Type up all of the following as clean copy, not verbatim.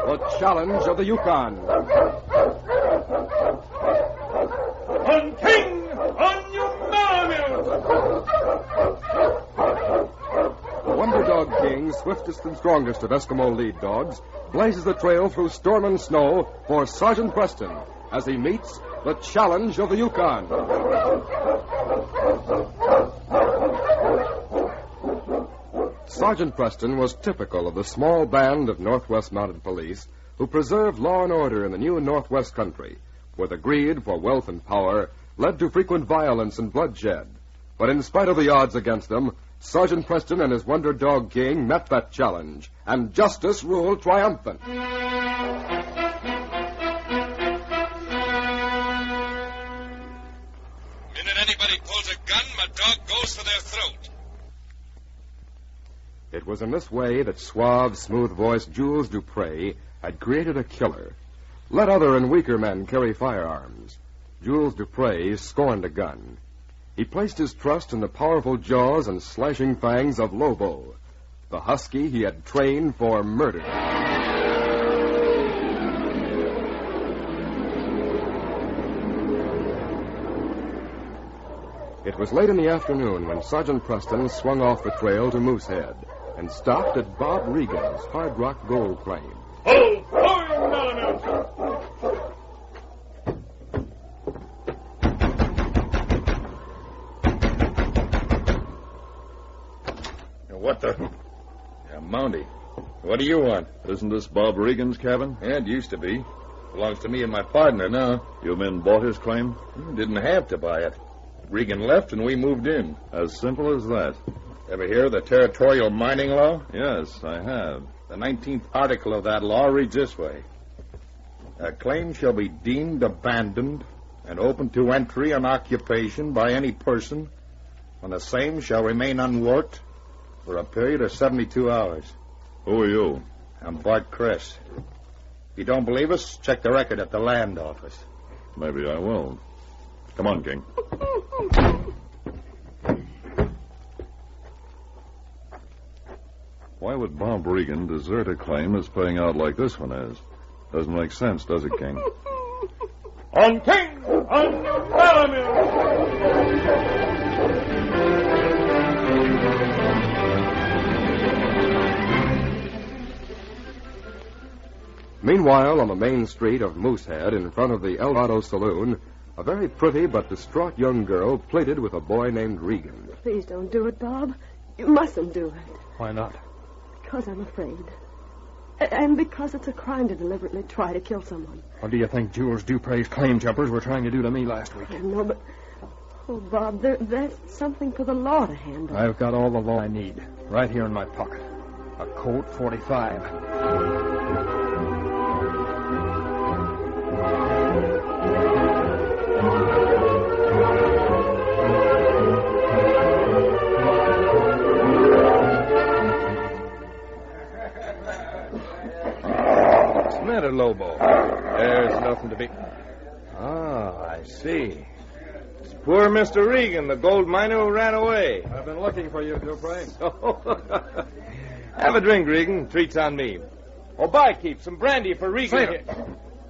The Challenge of the Yukon. On King! On you, The Wonder Dog King, swiftest and strongest of Eskimo lead dogs, blazes the trail through storm and snow for Sergeant Preston as he meets the Challenge of the Yukon. Sergeant Preston was typical of the small band of Northwest Mounted Police who preserved law and order in the new Northwest country, where the greed for wealth and power led to frequent violence and bloodshed. But in spite of the odds against them, Sergeant Preston and his Wonder Dog King met that challenge, and justice ruled triumphant. Minute anybody pulls a gun, my dog goes for their throat. It was in this way that suave, smooth-voiced Jules Dupre had created a killer. Let other and weaker men carry firearms. Jules Dupre scorned a gun. He placed his trust in the powerful jaws and slashing fangs of Lobo, the husky he had trained for murder. It was late in the afternoon when Sergeant Preston swung off the trail to Moosehead and stopped at Bob Regan's Hard Rock gold claim. Ho! Ho, Malamute! What the? Mountie. What do you want? Isn't this Bob Regan's cabin? Yeah, it used to be. Belongs to me and my partner now. You men bought his claim? Didn't have to buy it. Regan left and we moved in. As simple as that. Ever hear of the territorial mining law? Yes, I have. The 19th article of that law reads this way. A claim shall be deemed abandoned and open to entry and occupation by any person when the same shall remain unworked for a period of 72 hours. Who are you? I'm Bart Kress. If you don't believe us, check the record at the land office. Maybe I will. Come on, King. Why would Bob Regan desert a claim that's paying out like this one is? Doesn't make sense, does it, King? On King! On Malamute! Meanwhile, on the main street of Moosehead, in front of the El Dorado Saloon, a very pretty but distraught young girl pleaded with a boy named Regan. Please don't do it, Bob. You mustn't do it. Why not? Because I'm afraid. And because it's a crime to deliberately try to kill someone. What do you think Jules Dupre's claim jumpers were trying to do to me last week? I know, but... Oh, Bob, that's something for the law to handle. I've got all the law I need right here in my pocket. A Colt 45. What's the matter, Lobo? There's nothing to be... Ah, I see. It's poor Mr. Regan, the gold miner who ran away. I've been looking for you, Dupre. Have a drink, Regan. Treat's on me. Oh, keep some brandy for Regan. Save it.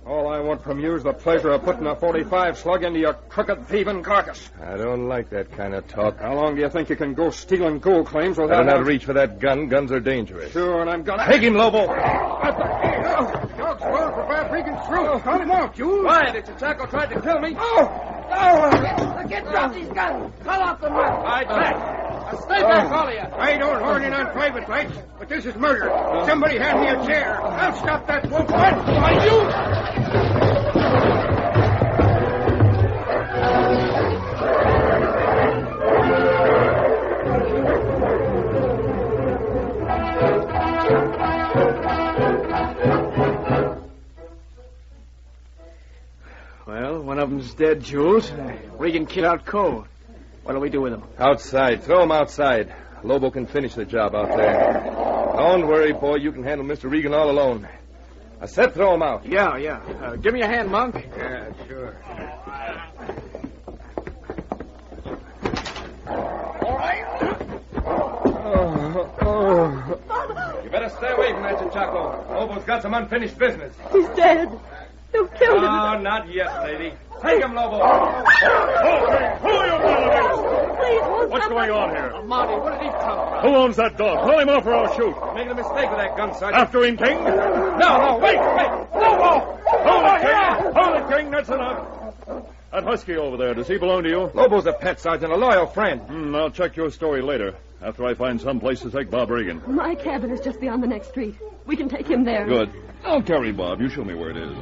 All I want from you is the pleasure of putting a 45 slug into your crooked, thieving carcass. I don't like that kind of talk. How long do you think you can go stealing gold claims without... Better not reach for that gun. Guns are dangerous. Sure, and I'm gonna... Take him, Lobo. Dog's swirled for Bob Regan's throat. Cut him off, Jules. Why? Did Chaco try to kill me? Drop these guns. Cut off the mouth. All right, back. Stay back, all of you. I don't horn in on private rights, but this is murder. Somebody hand me a chair. I'll stop that wolf. Why, you... Well, one of them's dead, Jules. Regan killed out cold. What'll we do with him? Outside. Throw him outside. Lobo can finish the job out there. Don't worry, boy. You can handle Mr. Regan all alone. I said throw him out. Yeah. Give me a hand, Monk. Yeah, sure. All right. You better Better stay away from that Chaco. Lobo's got some unfinished business. He's dead. They've killed him. No, not yet, lady. Take him, Lobo. Okay, who are you, Malamutes? Please, won't What's somebody- going on here? Monty, where did he come from? Who owns that dog? Call him off or I'll shoot. You're making a mistake with that gun, Sergeant. After him, King? No, wait. Lobo! Hold it, King. Hold it, King. That's enough. That husky over there, does he belong to you? Lobo's a pet, Sergeant, a loyal friend. I'll check your story later, after I find some place to take Bob Regan. My cabin is just beyond the next street. We can take him there. Good. I'll carry Bob. You show me where it is.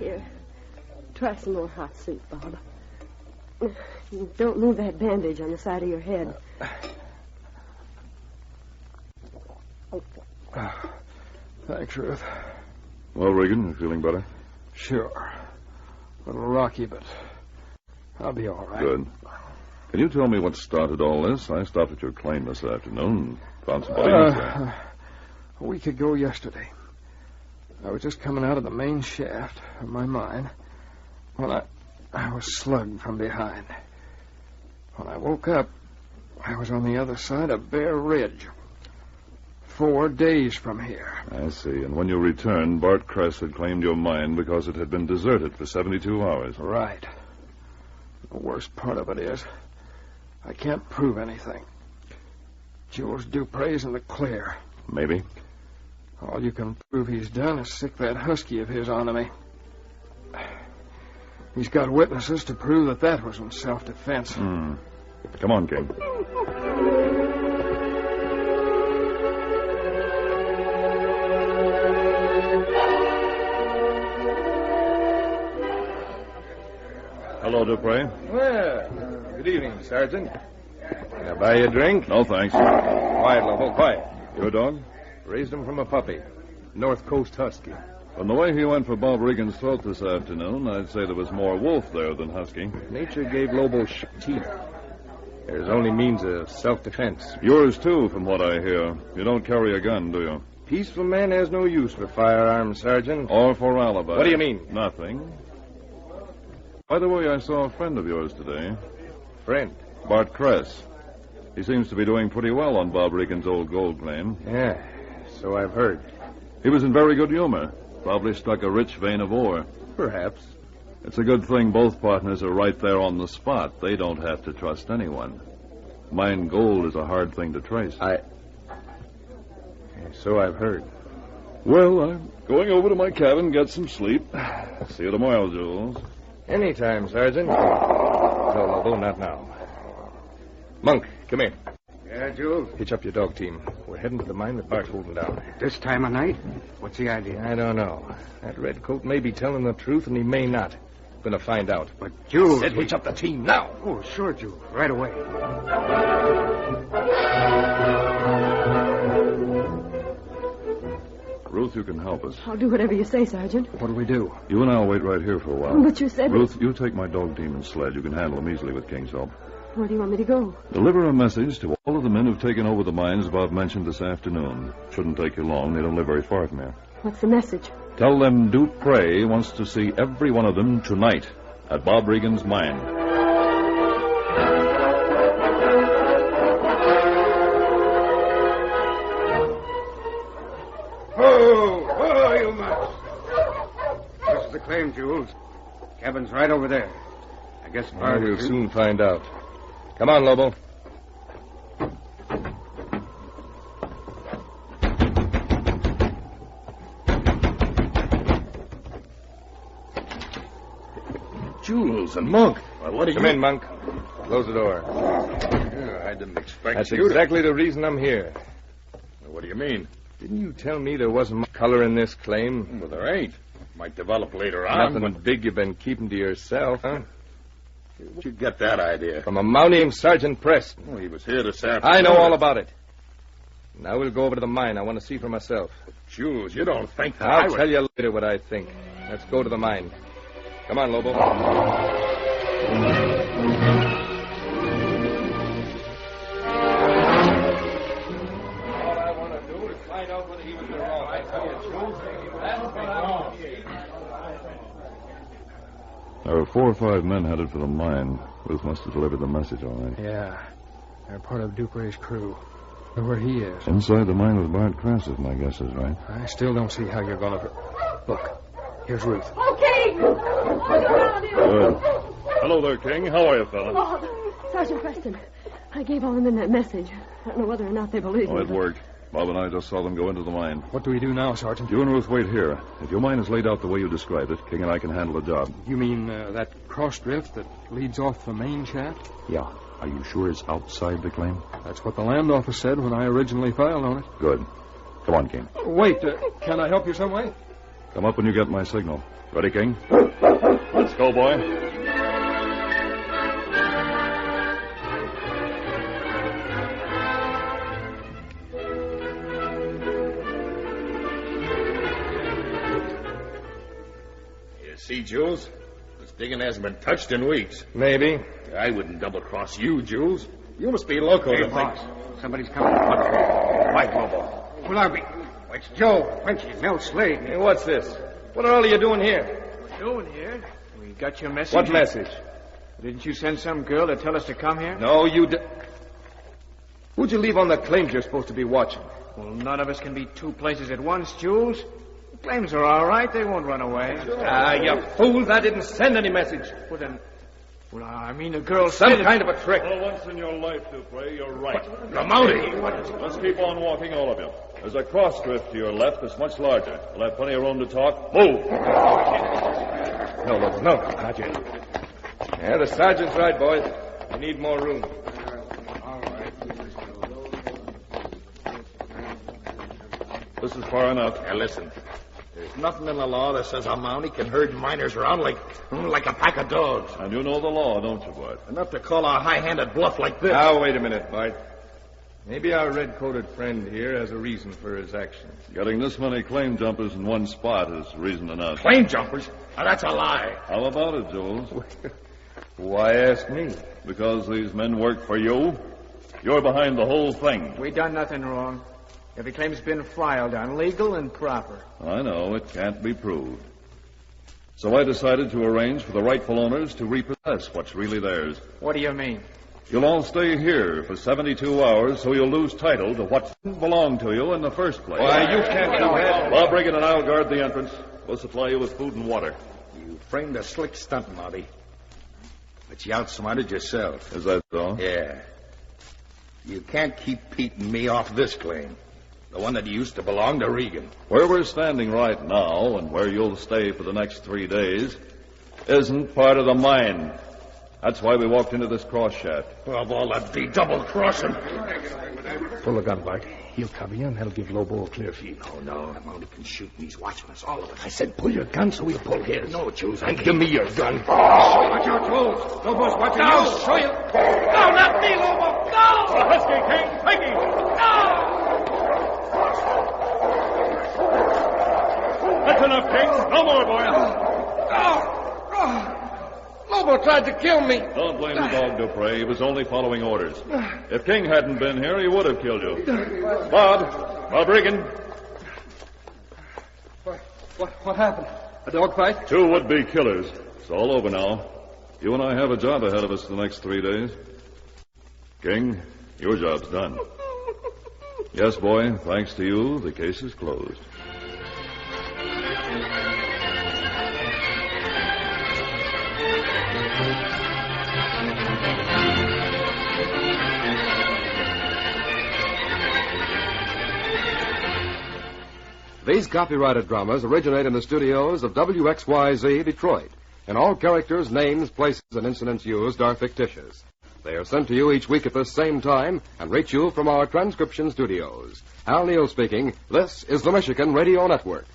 Here. Try some more hot soup, Bob. Don't move that bandage on the side of your head. Thanks, Ruth. Well, Regan, you feeling better? Sure. A little rocky, but I'll be all right. Good. Can you tell me what started all this? I stopped at your claim this afternoon and found some bodies there. A week ago yesterday, I was just coming out of the main shaft of my mine when I was slugged from behind. When I woke up, I was on the other side of Bear Ridge, 4 days from here. I see. And when you returned, Bart Kress had claimed your mine because it had been deserted for 72 hours. Right. The worst part of it is, I can't prove anything. Jules Dupre's in the clear. Maybe. All you can prove he's done is sick that husky of his onto me. He's got witnesses to prove that was in self-defense. Come on, King. Hello, Dupre. Well, good evening, Sergeant. Can I buy you a drink? No, thanks. Quiet, Lobo, quiet. Your dog? Raised him from a puppy. North Coast Husky. From the way he went for Bob Regan's throat this afternoon, I'd say there was more wolf there than husky. Nature gave Lobo teeth. There's only means of self-defense. Yours, too, from what I hear. You don't carry a gun, do you? Peaceful man has no use for firearms, Sergeant. Or for alibi. What do you mean? Nothing. By the way, I saw a friend of yours today. Friend? Bart Kress. He seems to be doing pretty well on Bob Regan's old gold claim. Yeah, so I've heard. He was in very good humor. Probably struck a rich vein of ore. Perhaps. It's a good thing both partners are right there on the spot. They don't have to trust anyone. Mine gold is a hard thing to trace. So I've heard. Well, I'm going over to my cabin, get some sleep. See you tomorrow, Jules. Anytime, Sergeant. No, Lobo, not now. Monk, come here. Yeah, Jules? Hitch up your dog team. We're heading to the mine that Bart's holding down. This time of night? What's the idea? I don't know. That redcoat may be telling the truth, and he may not. Gonna find out. But, Jules... Said hitch up the team now. Oh, sure, Jules. Right away. Ruth, you can help us. I'll do whatever you say, Sergeant. What'll we do? You and I'll wait right here for a while. But you said... Ruth, you take my dog team and sled. You can handle them easily with King's help. Where do you want me to go? Deliver a message to all of the men who've taken over the mines Bob mentioned this afternoon. Shouldn't take you long. They don't live very far from here. What's the message? Tell them Dupre wants to see every one of them tonight at Bob Regan's mine. Oh, you must. This is the claim, Jules. Cabin's right over there. I guess Bart... We'll soon find out. Come on, Lobo. Jules and Monk. Well, what do you... Come in, Monk. Close the door. I didn't expect That's you exactly the reason I'm here. What do you mean? Didn't you tell me there wasn't much color in this claim? Well, there ain't. Might develop later on. Nothing big you've been keeping to yourself, huh? Where'd you get that idea? From a Mount named Sergeant Preston. Oh, he was here this afternoon. I know all about it. Now we'll go over to the mine. I want to see for myself. Jules, you don't think that I'll tell you later what I think. Let's go to the mine. Come on, Lobo. All I want to do is find out whether he was wrong. I tell you, Jules. There are 4 or 5 men headed for the mine. Ruth must have delivered the message, all right. Yeah. They're part of Dupre's crew. Know where he is. Inside the mine with Bart Crass, if my guess is right. I still don't see how you're going to... Look, here's Ruth. Okay. Good. Hello there, King. How are you, fella? Oh, Sergeant Preston. I gave all the men that message. I don't know whether or not they believe me. Oh, it worked. Bob and I just saw them go into the mine. What do we do now, Sergeant? You and Ruth wait here. If your mine is laid out the way you described it, King and I can handle the job. You mean that cross drift that leads off the main shaft? Yeah. Are you sure it's outside the claim? That's what the land office said when I originally filed on it. Good. Come on, King. Wait, can I help you some way? Come up when you get my signal. Ready, King? Let's go, boy. See, Jules? This digging hasn't been touched in weeks. Maybe. I wouldn't double-cross you, Jules. You must be loco Hey, to boss. think... Somebody's coming. White Lobo. Who'll I be? It's Joe. Frenchy, Mel Slade. Hey, what's this? What are all of you doing here? Doing here? We got your message. What message? Didn't you send some girl to tell us to come here? No, you did. Who'd you leave on the claims you're supposed to be watching? Well, none of us can be 2 places at once, Jules. The claims are all right. They won't run away. Ah, you fools. I didn't send any message. Well, then... Well, I mean, the girl Some said... kind of a trick. Well, once in your life, Dupre, you're right. The Mountie! Let's keep on walking, all of you. There's a cross drift to your left that's much larger. We'll have plenty of room to talk. Move! No, not yet. Yeah, the sergeant's right, boys. We need more room. All right. This is far enough. Now, listen. There's nothing in the law that says a Mountie can herd miners around like a pack of dogs. And you know the law, don't you, Bart? Enough to call a high-handed bluff like this. Now, wait a minute, Bart. Maybe our red-coated friend here has a reason for his actions. Getting this many claim jumpers in one spot is reason enough. Claim jumpers? Now, that's a lie. How about it, Jules? Why ask me? Because these men work for you. You're behind the whole thing. We done nothing wrong. Every claim's been filed on, legal and proper. I know, it can't be proved. So I decided to arrange for the rightful owners to repossess what's really theirs. What do you mean? You'll all stay here for 72 hours, so you'll lose title to what didn't belong to you in the first place. Why, you can't do that. Bob Regan and I'll guard the entrance. We'll supply you with food and water. You framed a slick stunt, Mountie. But you outsmarted yourself. Is that so? Yeah. You can't keep Pete and me off this claim. The one that used to belong to Regan. Where we're standing right now, and where you'll stay for the next 3 days, isn't part of the mine. That's why we walked into this cross shaft. Well, all that be double-crossing. Pull the gun, Bart. He'll cover you, and that'll give Lobo a clear field. Oh, no. The Mountie can shoot, and he's watching us, all of us. I said pull your gun so we'll pull his. No, Jules, And give me your gun. Watch out, Jules. Lobo's watching you. No, show you. No, not me, Lobo. No! A husky, King! Take him! That's enough, King. No more, boy. Lobo tried to kill me. Don't blame the dog, Dupre. He was only following orders. If King hadn't been here, he would have killed you. Bob Regan. What happened? A dog fight? 2 would-be killers. It's all over now. You and I have a job ahead of us the next 3 days. King, your job's done. Yes, boy, thanks to you, the case is closed. These copyrighted dramas originate in the studios of WXYZ Detroit, and all characters, names, places, and incidents used are fictitious. They are sent to you each week at this same time and reach you from our transcription studios. Hal Neal speaking. This is the Michigan Radio Network.